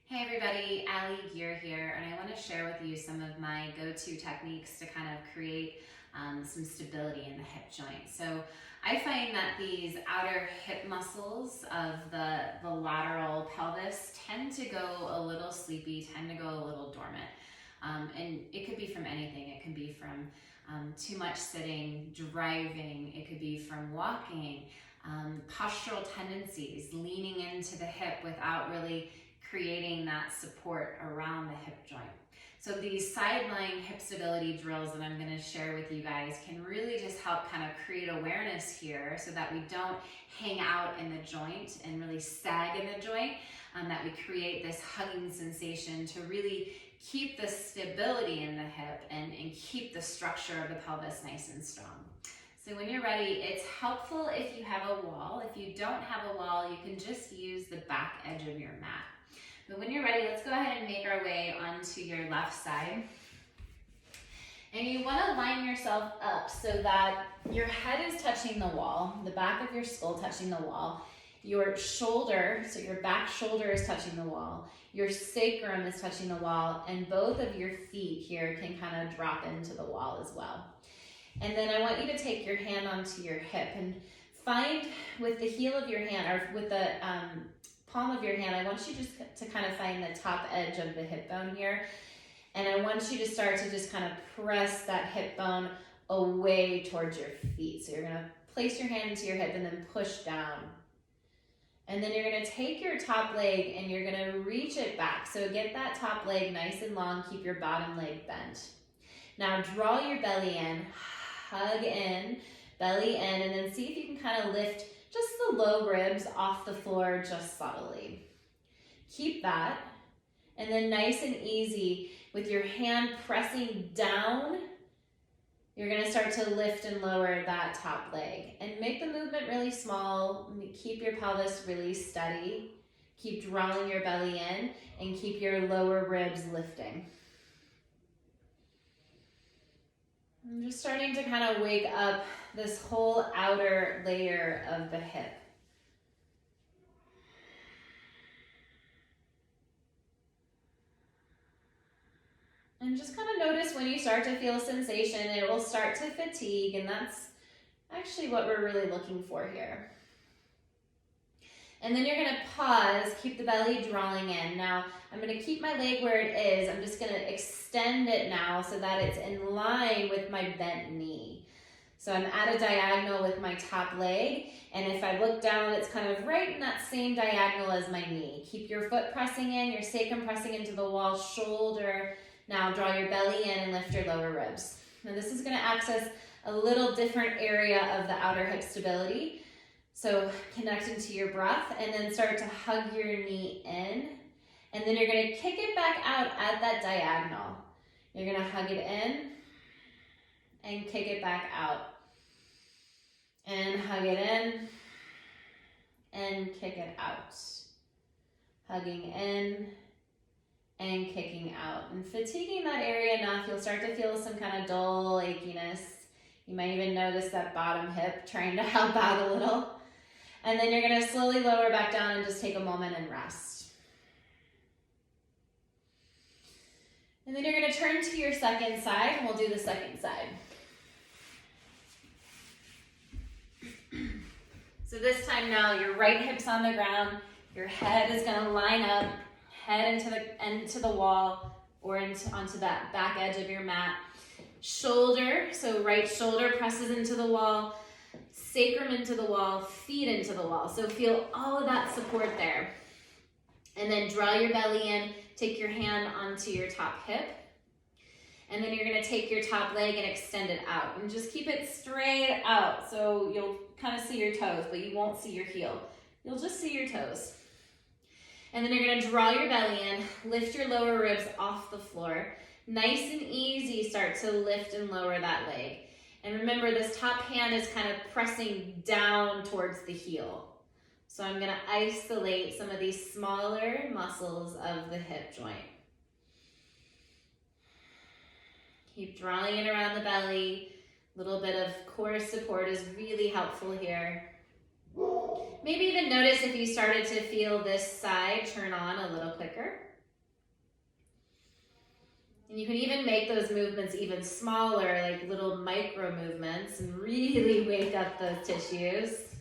Hey everybody, Allie Gear here, and I want to share with you some of my go-to techniques to kind of create some stability in the hip joint. So I find that these outer hip muscles of the lateral pelvis tend to go a little sleepy, tend to go a little dormant. And it could be from anything. It can be from too much sitting, driving, it could be from walking, postural tendencies, leaning into the hip without really creating that support around the hip joint. So these sideline hip stability drills that I'm going to share with you guys can really just help kind of create awareness here so that we don't hang out in the joint and really sag in the joint, that we create this hugging sensation to really keep the stability in the hip and keep the structure of the pelvis nice and strong. So when you're ready, it's helpful if you have a wall. If you don't have a wall, you can just use the back edge of your mat. But when you're ready, let's go ahead and make our way onto your left side. And you want to line yourself up so that your head is touching the wall, the back of your skull touching the wall, your shoulder, so your back shoulder is touching the wall, your sacrum is touching the wall, and both of your feet here can kind of drop into the wall as well. And then I want you to take your hand onto your hip and find with the heel of your hand, or with the palm of your hand, I want you just to kind of find the top edge of the hip bone here. And I want you to start to just kind of press that hip bone away towards your feet. So you're going to place your hand into your hip and then push down. And then you're going to take your top leg and you're going to reach it back. So get that top leg nice and long. Keep your bottom leg bent. Now draw your belly in, hug in, belly in, and then see if you can kind of lift just the low ribs off the floor just subtly. Keep that. And then nice and easy with your hand pressing down, you're going to start to lift and lower that top leg. And make the movement really small. Keep your pelvis really steady. Keep drawing your belly in and keep your lower ribs lifting. I'm just starting to kind of wake up this whole outer layer of the hip. And just kind of notice when you start to feel sensation, it will start to fatigue, and that's actually what we're really looking for here. And then you're going to pause, keep the belly drawing in. Now, I'm going to keep my leg where it is. I'm just going to extend it now so that it's in line with my bent knee. So I'm at a diagonal with my top leg, and if I look down, it's kind of right in that same diagonal as my knee. Keep your foot pressing in, your sacrum pressing into the wall, shoulder. Now draw your belly in and lift your lower ribs. Now this is going to access a little different area of the outer hip stability. So connect into your breath and then start to hug your knee in. And then you're going to kick it back out at that diagonal. You're going to hug it in and kick it back out. And hug it in and kick it out. Hugging in and kicking out. And fatiguing that area enough, you'll start to feel some kind of dull achiness. You might even notice that bottom hip trying to help out a little. And then you're going to slowly lower back down and just take a moment and rest. And then you're going to turn to your second side, and we'll do the second side. So this time now, your right hip's on the ground, your head is going to line up, head into the wall or onto that back edge of your mat. Shoulder, so right shoulder presses into the wall, sacrum into the wall, feet into the wall. So feel all of that support there. And then draw your belly in, take your hand onto your top hip. And then you're going to take your top leg and extend it out. And just keep it straight out. So you'll kind of see your toes, but you won't see your heel. You'll just see your toes. And then you're going to draw your belly in, lift your lower ribs off the floor. Nice and easy, start to lift and lower that leg. And remember, this top hand is kind of pressing down towards the heel. So I'm going to isolate some of these smaller muscles of the hip joint. Keep drawing it around the belly. A little bit of core support is really helpful here. Maybe even notice if you started to feel this side turn on a little quicker. And you can even make those movements even smaller, like little micro movements, and really wake up those tissues.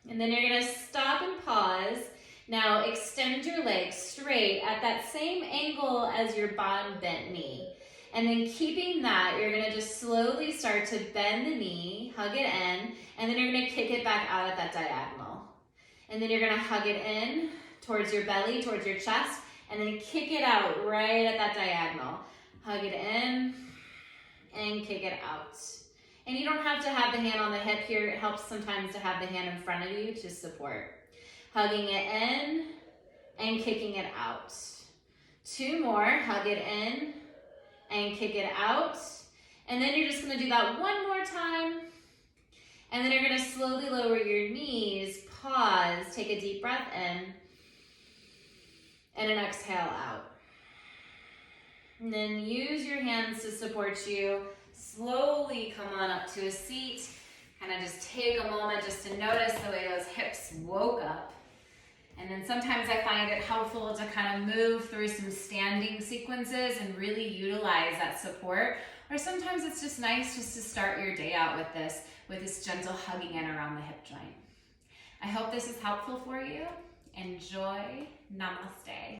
And then you're gonna stop and pause. Now extend your legs straight at that same angle as your bottom bent knee. And then keeping that, you're gonna just slowly start to bend the knee, hug it in, and then you're gonna kick it back out at that diagonal. And then you're gonna hug it in towards your belly, towards your chest, and then kick it out right at that diagonal. Hug it in and kick it out. And you don't have to have the hand on the hip here. It helps sometimes to have the hand in front of you to support. Hugging it in and kicking it out. 2 more, hug it in and kick it out. And then you're just gonna do that 1 more time. And then you're gonna slowly lower your knees, pause, take a deep breath in, and an exhale out. And then use your hands to support you. Slowly come on up to a seat. Kind of just take a moment just to notice the way those hips woke up. And then sometimes I find it helpful to kind of move through some standing sequences and really utilize that support. Or sometimes it's just nice just to start your day out with this gentle hugging in around the hip joint. I hope this is helpful for you. Enjoy. Namaste.